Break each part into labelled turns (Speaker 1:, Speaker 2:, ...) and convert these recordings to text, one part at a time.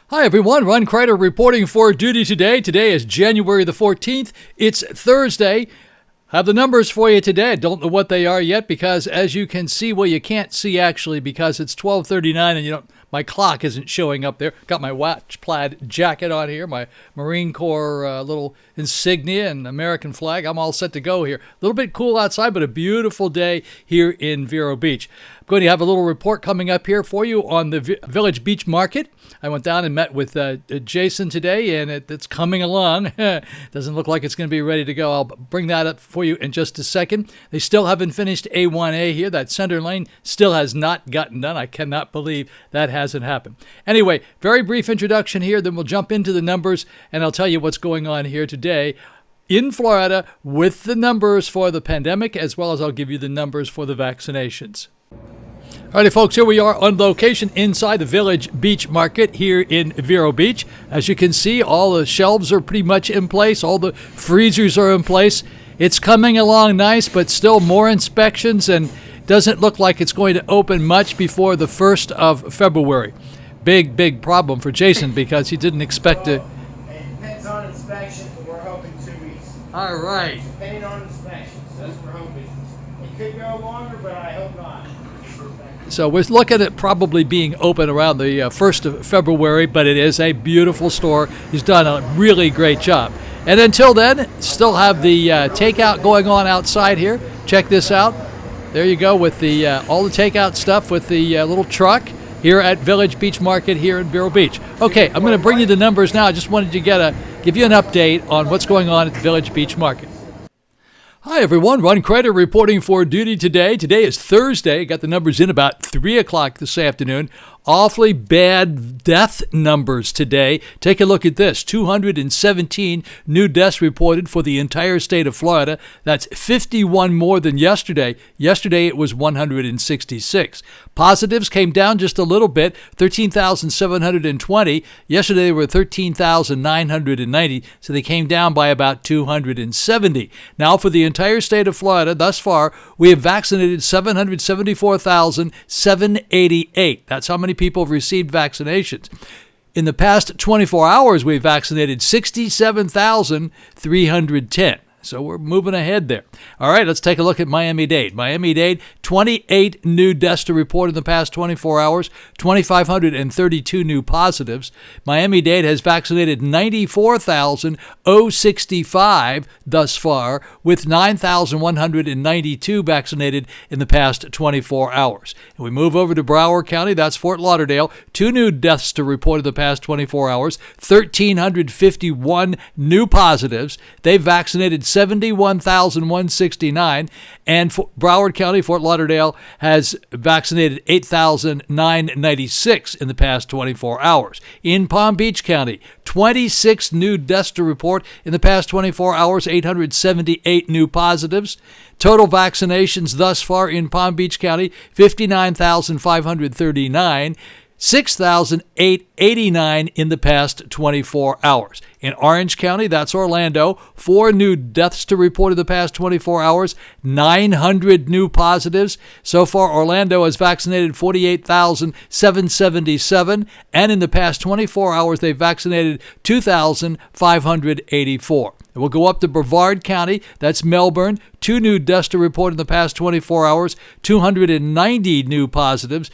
Speaker 1: Hi everyone, Ron Crider reporting for duty today. Today is January the 14th. It's Thursday. Have the numbers for you today. I don't know what they are yet because as you can see, well, you can't see actually because it's 12:39 and my clock isn't showing up there. Got my watch plaid jacket on here, my Marine Corps little insignia and American flag. I'm all set to go here. A little bit cool outside, but a beautiful day here in Vero Beach. I'm going to have a little report coming up here for you on the Village Beach Market. I went down and met with Jason today, and it's coming along. Doesn't look like it's going to be ready to go. I'll bring that up for you in just a second. They still haven't finished A1A here. That center lane still has not gotten done. I cannot believe that hasn't happened. Anyway, very brief introduction here, then we'll jump into the numbers, and I'll tell you what's going on here today in Florida with the numbers for the pandemic, as well as I'll give you the numbers for the vaccinations. Alrighty, folks, here we are on location inside the Village Beach Market here in Vero Beach. As you can see, all the shelves are pretty much in place. All the freezers are in place. It's coming along nice, but still more inspections, and doesn't look like it's going to open much before the 1st of February. Big problem for Jason because he didn't expect to.
Speaker 2: It depends on inspection, but we're hoping 2 weeks.
Speaker 1: All right.
Speaker 2: Depending on inspections, that's what we're hoping. It could go longer, but I hope not.
Speaker 1: So we're looking at probably being open around the 1st of February, but it is a beautiful store. He's done a really great job. And until then, still have the takeout going on outside here. Check this out. There you go with the all the takeout stuff with the little truck here at Village Beach Market here in Vero Beach. Okay, I'm going to bring you the numbers now. I just wanted to give you an update on what's going on at the Village Beach Market. Hi everyone, Ron Crider reporting for duty today. Today is Thursday. Got the numbers in about 3 o'clock this afternoon. Awfully bad death numbers today. Take a look at this. 217 new deaths reported for the entire state of Florida. That's 51 more than yesterday. Yesterday it was 166. Positives came down just a little bit, 13,720. Yesterday they were 13,990, so they came down by about 270. Now for the entire state of Florida, thus far, we have vaccinated 774,788. That's how many people have received vaccinations. In the past 24 hours, we've vaccinated 67,310. So we're moving ahead there. All right, let's take a look at Miami-Dade. Miami-Dade, 28 new deaths to report in the past 24 hours, 2,532 new positives. Miami-Dade has vaccinated 94,065 thus far, with 9,192 vaccinated in the past 24 hours. And we move over to Broward County. That's Fort Lauderdale. 2 new deaths to report in the past 24 hours, 1,351 new positives. They've vaccinated 71,169, and Broward County, Fort Lauderdale, has vaccinated 8,996 in the past 24 hours. In Palm Beach County, 26 new deaths to report in the past 24 hours, 878 new positives. Total vaccinations thus far in Palm Beach County, 59,539. 6,889 in the past 24 hours. In Orange County, that's Orlando, 4 new deaths to report in the past 24 hours, 900 new positives. So far, Orlando has vaccinated 48,777, and in the past 24 hours, they've vaccinated 2,584. And we'll go up to Brevard County, that's Melbourne, 2 new deaths to report in the past 24 hours, 290 new positives.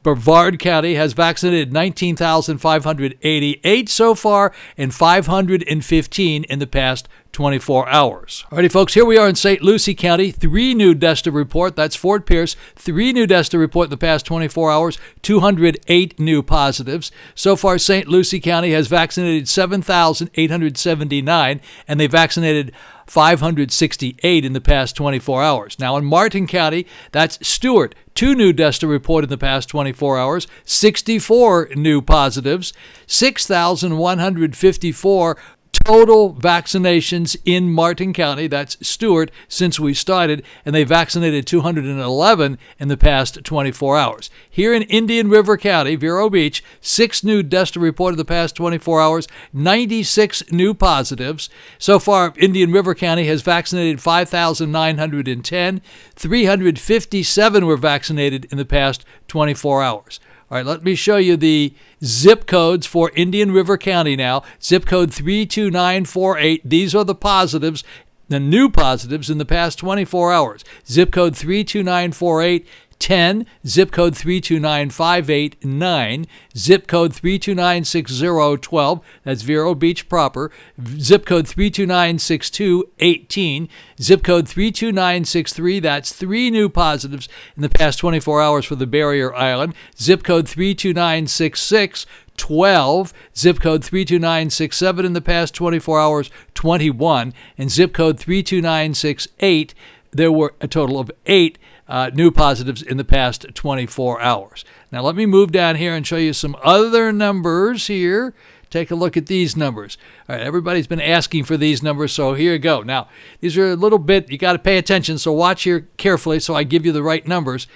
Speaker 1: Brevard County has vaccinated 19,588 so far and 515 in the past 24 hours. Alrighty, folks, here we are in St. Lucie County. 3 new deaths to report. That's Fort Pierce. 3 new deaths to report in the past 24 hours. 208 new positives. So far, St. Lucie County has vaccinated 7,879, and they vaccinated 568 in the past 24 hours. Now in Martin County, that's Stewart. 2 new deaths to report in the past 24 hours. 64 new positives. 6,154 total vaccinations in Martin County, that's Stewart, since we started, and they vaccinated 211 in the past 24 hours. Here in Indian River County, Vero Beach, 6 new deaths to report in the past 24 hours, 96 new positives. So far, Indian River County has vaccinated 5,910. 357 were vaccinated in the past 24 hours. All right, let me show you the zip codes for Indian River County now. Zip code 32948. These are the positives, the new positives in the past 24 hours. Zip code 32948. 10, zip code 32958, 9, zip code 32960, 12, that's Vero Beach proper, zip code 32962, 18, zip code 32963, that's 3 new positives in the past 24 hours for the Barrier Island, zip code 32966, 12, zip code 32967 in the past 24 hours, 21, and zip code 32968, there were a total of 8 new positives in the past 24 hours. Now let me move down here and show you some other numbers here. Take a look at these numbers. All right, everybody's been asking for these numbers, so here you go. Now, these are a little bit, you got to pay attention, so watch here carefully so I give you the right numbers.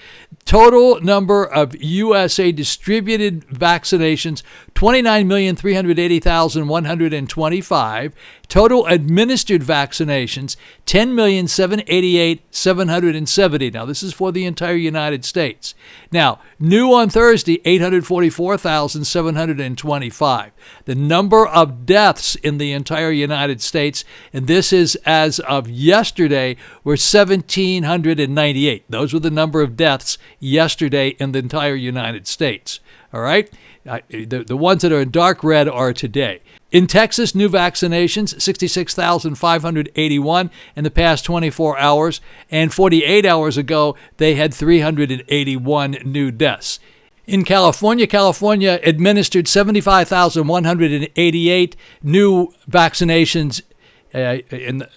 Speaker 1: Total number of USA distributed vaccinations, 29,380,125. Total administered vaccinations, 10,788,770. Now, this is for the entire United States. Now, new on Thursday, 844,725. The number of deaths in the entire United States, and this is as of yesterday, were 1,798. Those were the number of deaths yesterday in the entire United States. All right? The ones that are in dark red are today. In Texas, new vaccinations, 66,581 in the past 24 hours, and 48 hours ago, they had 381 new deaths. In California, California administered 75,188 new vaccinations in the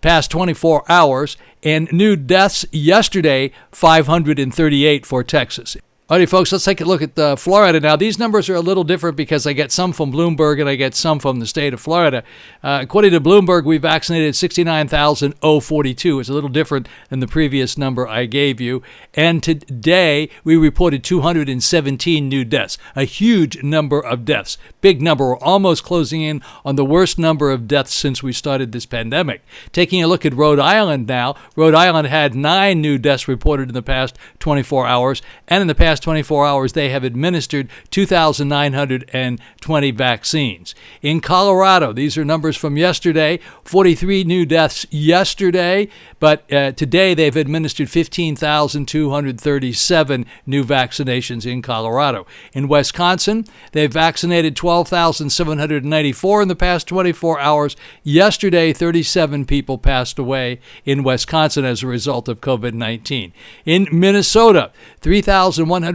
Speaker 1: past 24 hours, and new deaths yesterday, 538 for Texas. All right, folks, let's take a look at Florida now. These numbers are a little different because I get some from Bloomberg and I get some from the state of Florida. According to Bloomberg, we vaccinated 69,042. It's a little different than the previous number I gave you. And today, we reported 217 new deaths, a huge number of deaths. Big number. We're almost closing in on the worst number of deaths since we started this pandemic. Taking a look at Rhode Island now, Rhode Island had 9 new deaths reported in the past 24 hours, and in the past 24 hours, they have administered 2,920 vaccines. In Colorado, these are numbers from yesterday, 43 new deaths yesterday, but today they've administered 15,237 new vaccinations in Colorado. In Wisconsin, they've vaccinated 12,794 in the past 24 hours. Yesterday, 37 people passed away in Wisconsin as a result of COVID-19. In Minnesota, 3,115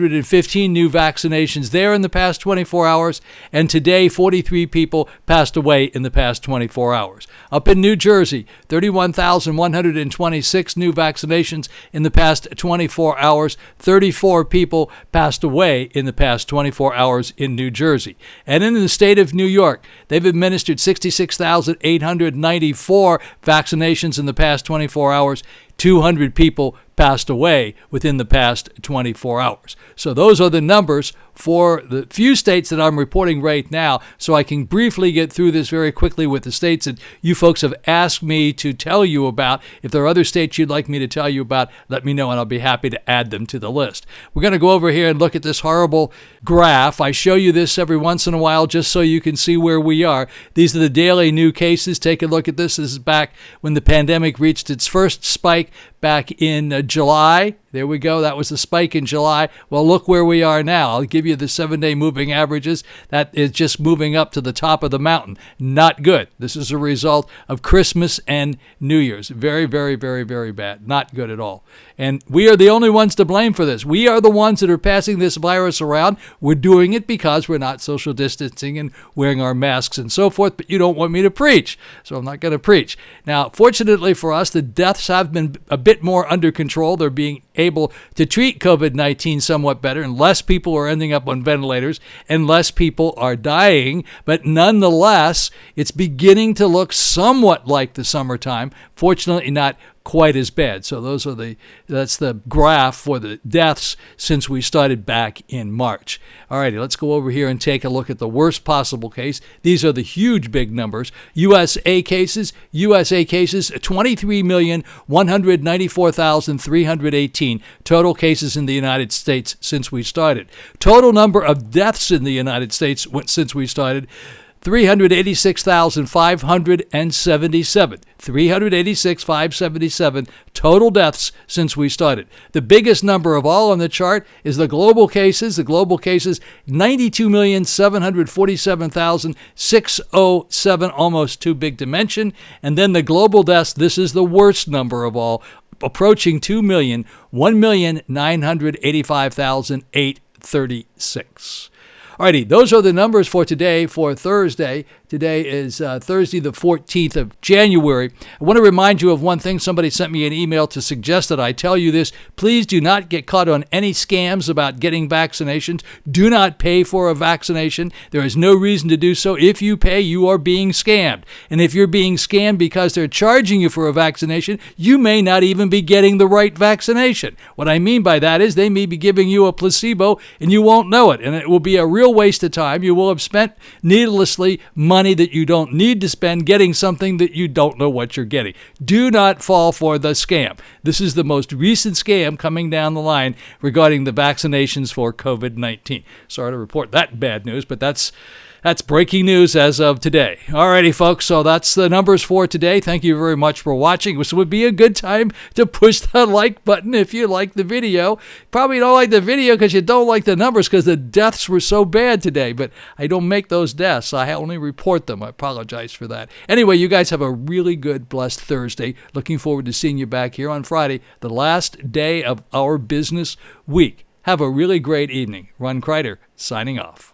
Speaker 1: new vaccinations there in the past 24 hours, and today 43 people passed away in the past 24 hours. Up in New Jersey, 31,126 new vaccinations in the past 24 hours. 34 people passed away in the past 24 hours in New Jersey. And in the state of New York, they've administered 66,894 vaccinations in the past 24 hours. 200 people passed away within the past 24 hours. So those are the numbers for the few states that I'm reporting right now, so I can briefly get through this very quickly with the states that you folks have asked me to tell you about. If there are other states you'd like me to tell you about, let me know and I'll be happy to add them to the list. We're going to go over here and look at this horrible graph. I show you this every once in a while just so you can see where we are. These are the daily new cases. Take a look at this. This is back when the pandemic reached its first spike back in July. There we go. That was the spike in July. Well, look where we are now. I'll give you the 7-day moving averages. That is just moving up to the top of the mountain. Not good. This is a result of Christmas and New Year's. Very, very, very, very bad. Not good at all. And we are the only ones to blame for this. We are the ones that are passing this virus around. We're doing it because we're not social distancing and wearing our masks and so forth, but you don't want me to preach, so I'm not going to preach. Now, fortunately for us, the deaths have been a bit more under control. They're being able to treat COVID-19 somewhat better, and less people are ending up on ventilators, and less people are dying. But nonetheless, it's beginning to look somewhat like the summertime. Fortunately, not quite as bad. So that's the graph for the deaths since we started back in March. All righty, let's go over here and take a look at the worst possible case. These are the huge big numbers. USA cases, 23,194,318 total cases in the United States since we started. Total number of deaths in the United States since we started, 386,577. 386,577 total deaths since we started. The biggest number of all on the chart is the global cases. The global cases, 92,747,607, almost too big to mention. And then the global deaths, this is the worst number of all, approaching 2 million, 1,985,836. Alrighty, those are the numbers for today, for Thursday. Today is Thursday, the 14th of January. I want to remind you of one thing. Somebody sent me an email to suggest that I tell you this. Please do not get caught on any scams about getting vaccinations. Do not pay for a vaccination. There is no reason to do so. If you pay, you are being scammed. And if you're being scammed because they're charging you for a vaccination, you may not even be getting the right vaccination. What I mean by that is they may be giving you a placebo and you won't know it. And it will be a real waste of time. You will have spent needlessly money that you don't need to spend getting something that you don't know what you're getting. Do not fall for the scam. This is the most recent scam coming down the line regarding the vaccinations for COVID-19. Sorry to report that bad news, but that's breaking news as of today. Alrighty, folks, so that's the numbers for today. Thank you very much for watching. This would be a good time to push the like button if you like the video. Probably don't like the video because you don't like the numbers because the deaths were so bad today, but I don't make those deaths. I only report them. I apologize for that. Anyway, you guys have a really good, blessed Thursday. Looking forward to seeing you back here on Friday, the last day of our business week. Have a really great evening. Ron Crider, signing off.